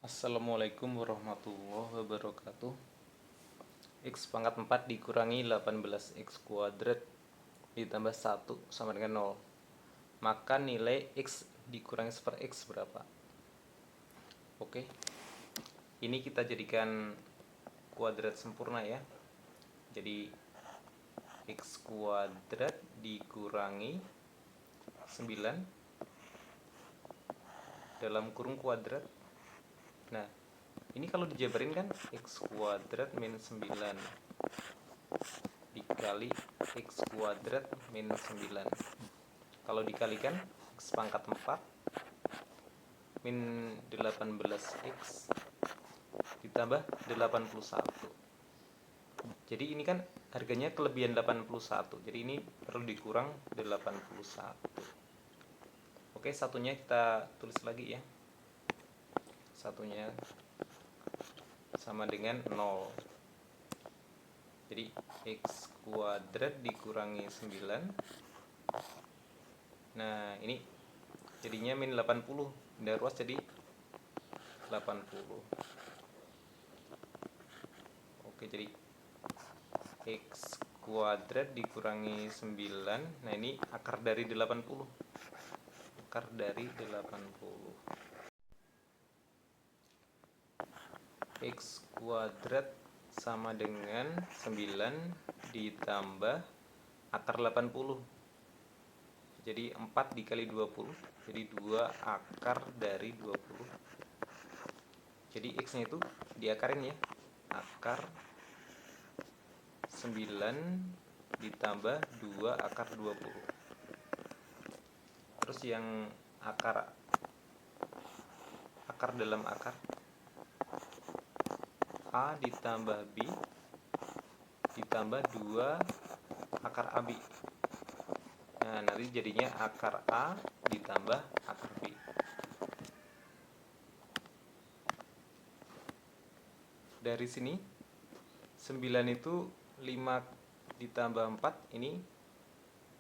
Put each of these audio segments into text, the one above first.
Assalamualaikum warahmatullahi wabarakatuh. X pangkat 4 dikurangi 18 X kuadrat ditambah 1 sama dengan 0. Maka nilai X dikurangi 1 X berapa? Oke, ini kita jadikan kuadrat sempurna ya. Jadi X kuadrat dikurangi 9 dalam kurung kuadrat. Nah, ini kalau dijabarin kan X kuadrat min 9 dikali X kuadrat min 9. Kalau dikalikan X pangkat 4 min 18X ditambah 81. Jadi ini kan harganya kelebihan 81. Jadi ini perlu dikurang 81. Oke, satunya kita tulis lagi ya. Satunya sama dengan 0. Jadi X kuadrat dikurangi 9. Nah, ini jadinya min 80. Pindah ruas jadi 80. Oke, jadi X kuadrat dikurangi 9. Nah, ini akar dari 80. Akar dari 80. X kuadrat sama dengan 9 ditambah akar 80. Jadi 4 dikali 20. Jadi 2 akar dari 20. Jadi X nya itu diakarin ya. Akar 9 ditambah 2 akar 20. Terus yang akar dalam akar A ditambah B ditambah 2 akar AB. Nah, nanti jadinya akar A ditambah akar B. Dari sini 9 itu 5 ditambah 4, ini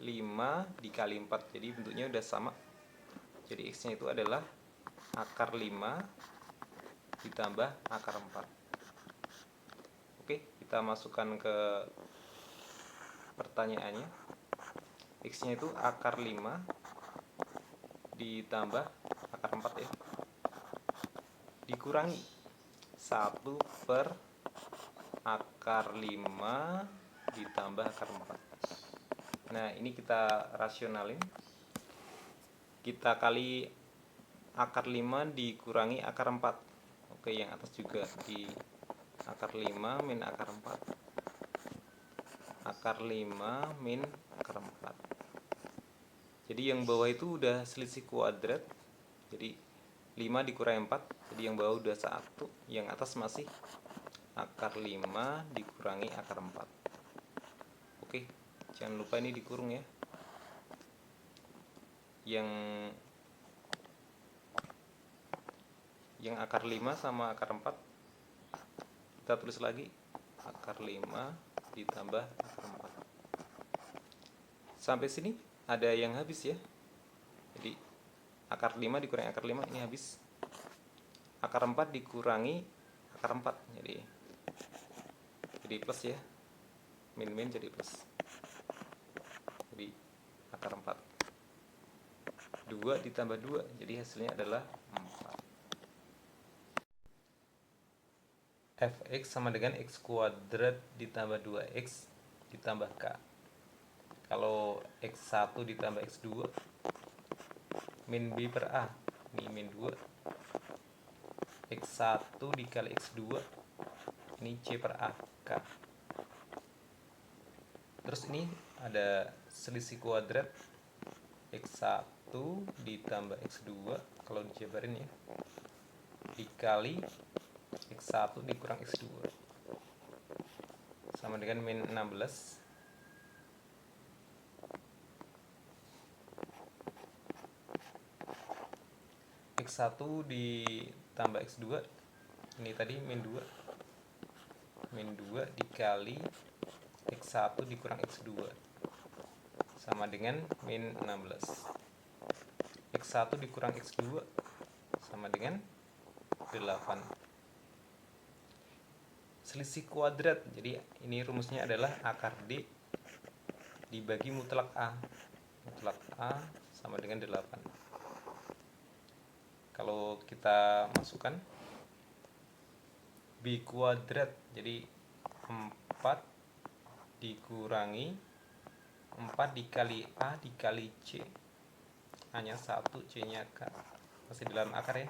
5 dikali 4. Jadi bentuknya udah sama. Jadi X nya itu adalah akar 5 ditambah akar 4. Oke, kita masukkan ke pertanyaannya. X nya itu akar 5 ditambah akar 4 ya, dikurangi 1 per akar 5 ditambah akar 4. Nah, ini kita rasionalin. Kita kali akar 5 dikurangi akar 4. Oke, yang atas juga di akar 5 min akar 4. Akar 5 min akar 4. Jadi yang bawah itu udah selisih kuadrat. Jadi 5 dikurangi 4. Jadi yang bawah udah 1. Yang atas masih akar 5 dikurangi akar 4. Oke, jangan lupa ini dikurung ya. Yang akar 5 sama akar 4 kita tulis lagi, akar 5 ditambah akar 4. Sampai sini ada yang habis ya. Jadi akar 5 dikurangi akar 5 ini habis. Akar 4 dikurangi akar 4 jadi plus ya. Min jadi plus. Jadi akar 4. 2 ditambah 2 jadi hasilnya adalah 4. Fx sama dengan X kuadrat ditambah 2X ditambah K. Kalau X1 ditambah X2 min B per A, ini min 2. X1 dikali X2 ini C per A, K. Terus ini ada selisih kuadrat X1 ditambah X2, kalau dijabarin ya, dikali X1 dikurang X2 sama dengan min 16. X1 ditambah X2 ini tadi min 2. Min 2 dikali X1 dikurang X2 sama dengan min 16. X1 dikurang X2 sama dengan 8. Selisih kuadrat, jadi ini rumusnya adalah akar D dibagi mutlak A. Mutlak A sama dengan 8. Kalau kita masukkan B kuadrat, jadi 4 dikurangi 4 dikali A dikali C, hanya 1, C nya K, masih dalam akar ya.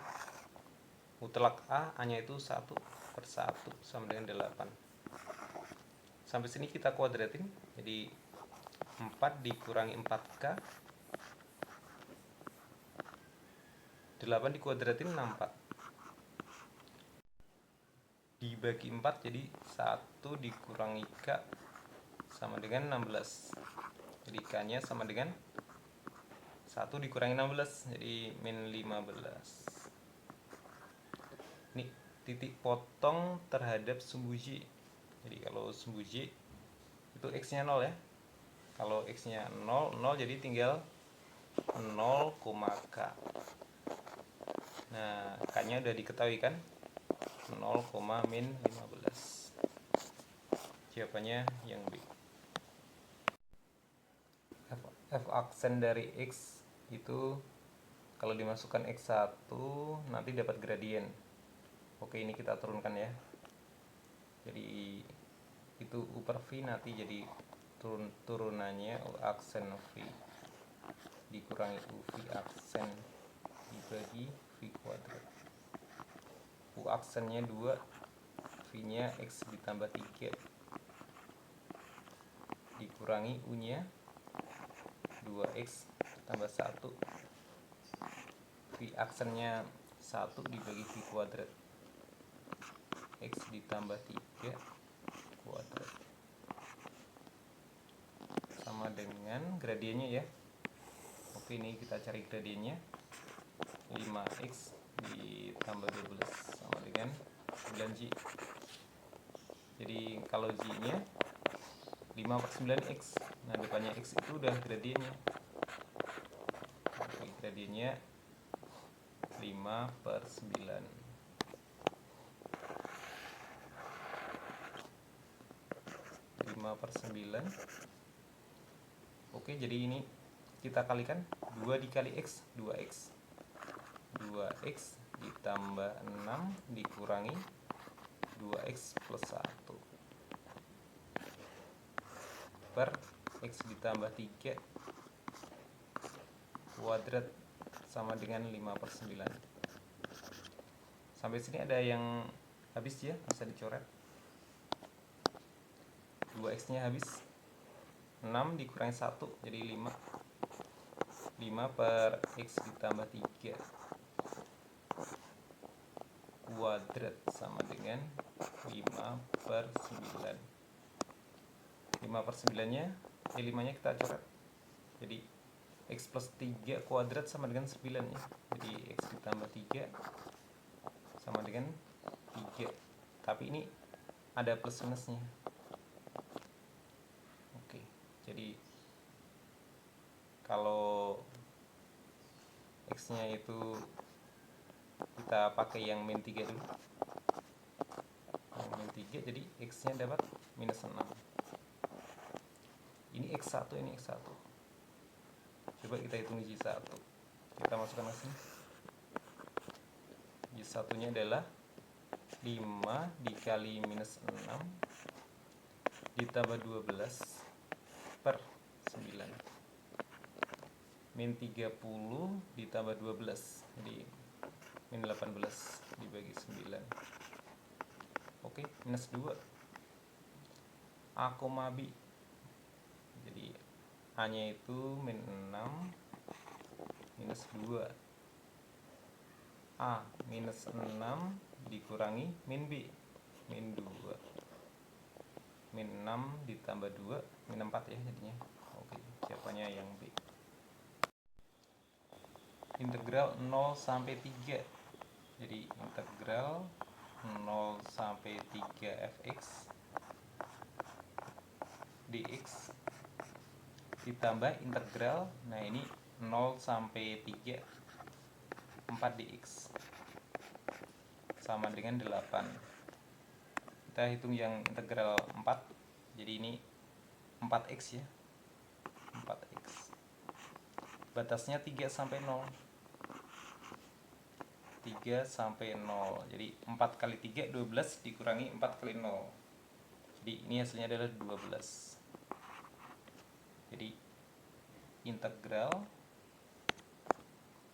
Mutlak A hanya itu 1 per 1 sama dengan 8. Sampai sini kita kuadratin, jadi 4 dikurangi 4K, 8 dikuadratin 64 dibagi 4, jadi 1 dikurangi K sama dengan 16. Jadi K nya sama dengan 1 dikurangi 16, jadi min 15. Ini titik potong terhadap sumbu J. Jadi kalau sumbu J itu X nya 0 ya. Kalau X nya 0, 0 jadi tinggal 0, K. Nah, K nya udah diketahui kan, 0, min 15. Jawabannya yang B. F aksen dari X itu kalau dimasukkan X1 nanti dapat gradien. Oke, ini kita turunkan ya. Jadi itu U per V nanti jadi turunannya U aksen V dikurangi UV aksen dibagi V kuadrat. U aksennya 2, V nya X ditambah 3 dikurangi U nya 2X tambah 1, V aksennya 1 dibagi V kuadrat, X ditambah 3 kuadrat sama dengan gradiennya ya. Oke, ini kita cari gradiennya, 5X ditambah 12 sama dengan 9J. Jadi kalau J nya 5 per 9X, nah depannya X itu udah gradiennya. Oke, gradiennya 5 per 9. Per 9. Oke, jadi ini kita kalikan 2 dikali X, 2X. 2X ditambah 6 dikurangi 2X plus 1 per X ditambah 3 kuadrat sama dengan 5 per 9. Sampai sini ada yang habis ya, bisa dicoret. 2X nya habis, 6 dikurangi 1 jadi 5 per X ditambah 3 kuadrat sama dengan 5 per 9. 5 per 9 nya 5 nya kita coret, jadi X plus 3 kuadrat sama dengan 9 ya. Jadi X ditambah 3 sama dengan 3, tapi ini ada plus minusnya. Jadi kalau X nya itu kita pakai yang min 3 dulu, yang min 3, jadi X nya dapat minus 6. Ini X1, ini X1. Coba kita hitung J1, kita masukkan ke sini. J1 nya adalah 5 dikali minus 6 ditambah 12 per 9, min 30 ditambah 12, jadi min 18 dibagi 9. Oke, minus 2 A, B, jadi A nya itu min 6 minus 2, A minus 6 dikurangi min B, min 2, min 6 ditambah 2, min 4 ya jadinya. Oke, jawabannya yang B. Integral 0 sampai 3. Jadi integral 0 sampai 3 fx dx ditambah integral, nah ini 0 sampai 3 4 dx sama dengan 8. Kita hitung yang integral 4. Jadi ini 4x ya. 4x. Batasnya 3 sampai 0. 3 sampai 0. Jadi 4 kali 3 12 dikurangi 4 kali 0. Jadi ini hasilnya adalah 12. Jadi integral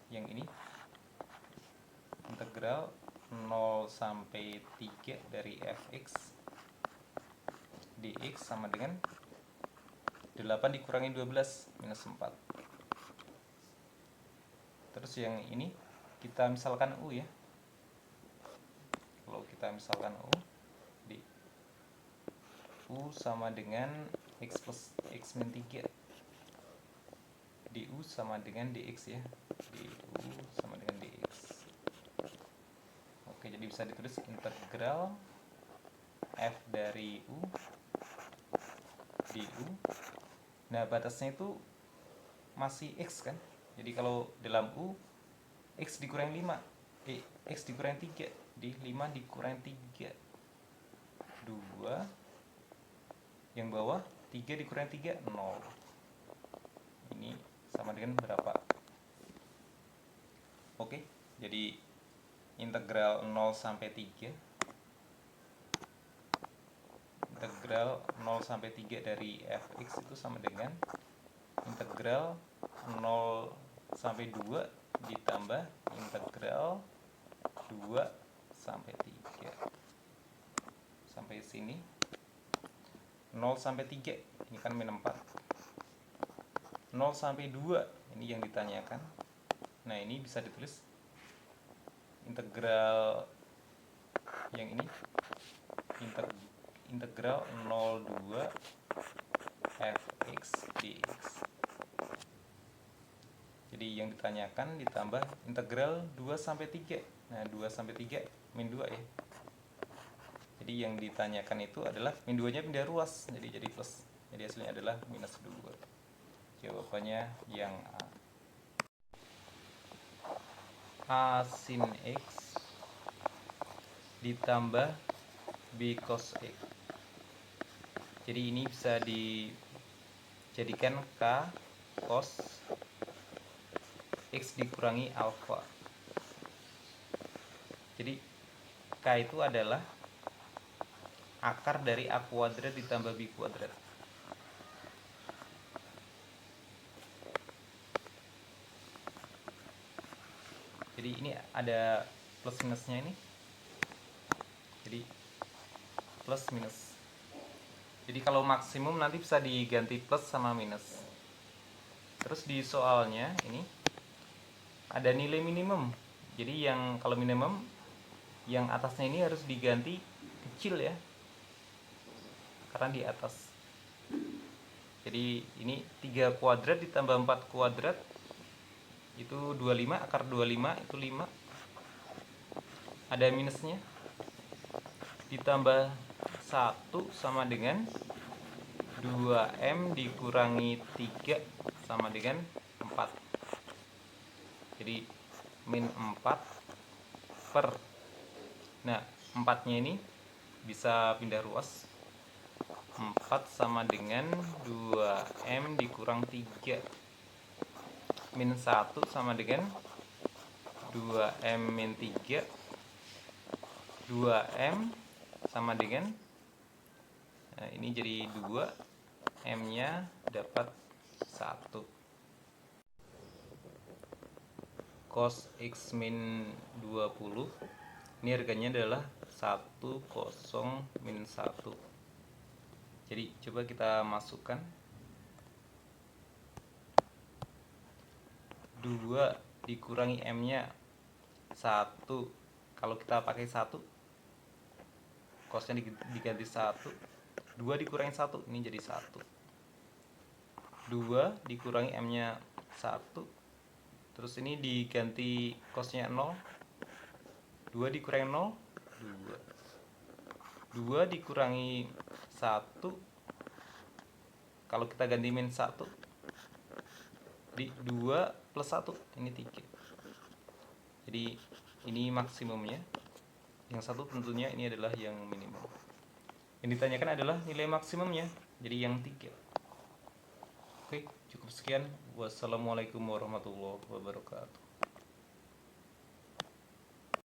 yang ini integral 0 sampai 3 dari fx dx sama dengan 8 dikurangi 12 minus 4. Terus yang ini kita misalkan u ya. Kalau kita misalkan u, di u sama dengan x plus x min 3, du sama dengan dx ya. Du sama dengan dx. Oke, jadi bisa ditulis integral f dari u du. Nah, batasnya itu masih x kan. Jadi kalau dalam u x dikurangi 5, x dikurangi 3, di 5 dikurangi 3 2, yang bawah 3 dikurangi 3 0. Ini sama dengan berapa? Oke, jadi integral 0 sampai 3, integral 0 sampai 3 dari fx itu sama dengan integral 0 sampai 2 ditambah integral 2 sampai 3. Sampai sini 0 sampai 3 ini kan min 4. 0 sampai 2 ini yang ditanyakan. Nah, ini bisa ditulis integral yang ini integral 02 fx dx. Jadi yang ditanyakan ditambah integral 2 sampai 3. Nah, 2 sampai 3 min 2 ya. Jadi yang ditanyakan itu adalah min 2-nya pindah ruas, jadi plus. Jadi hasilnya adalah minus 2. Jawabannya yang A. A sin X ditambah B cos X. Jadi ini bisa dijadikan K cos X dikurangi alfa. Jadi K itu adalah akar dari A kuadrat ditambah B kuadrat. Jadi ini ada plus minusnya ini. Jadi plus minus. Jadi kalau maksimum nanti bisa diganti plus sama minus. Terus di soalnya ini ada nilai minimum. Jadi yang kalau minimum yang atasnya ini harus diganti kecil ya. Karena di atas. Jadi ini 3 kuadrat ditambah 4 kuadrat itu 25, akar 25 itu 5. Ada minusnya. Ditambah 1 sama dengan 2M dikurangi 3 sama dengan 4. Jadi min 4 per. Nah, 4-nya ini bisa pindah ruas. 4 sama dengan 2M dikurang 3. Min 1 sama dengan 2M min 3. 2M sama dengan, nah ini jadi 2, M-nya dapat 1. Cos X min 20 ini harganya adalah 10 min 1. Jadi coba kita masukkan 2 dikurangi M-nya 1. Kalau kita pakai 1, cosnya diganti 1. 2 dikurangi 1, ini jadi 1. 2 dikurangi M-nya 1. Terus ini diganti cosnya 0. 2 dikurangi 0, 2. 2 dikurangi 1. Kalau kita ganti min 1, di 2 plus 1, ini 3. Jadi ini maksimumnya. Yang satu tentunya ini adalah yang minimum. Yang ditanyakan adalah nilai maksimumnya, jadi yang 3. Oke, cukup sekian. Wassalamualaikum warahmatullahi wabarakatuh.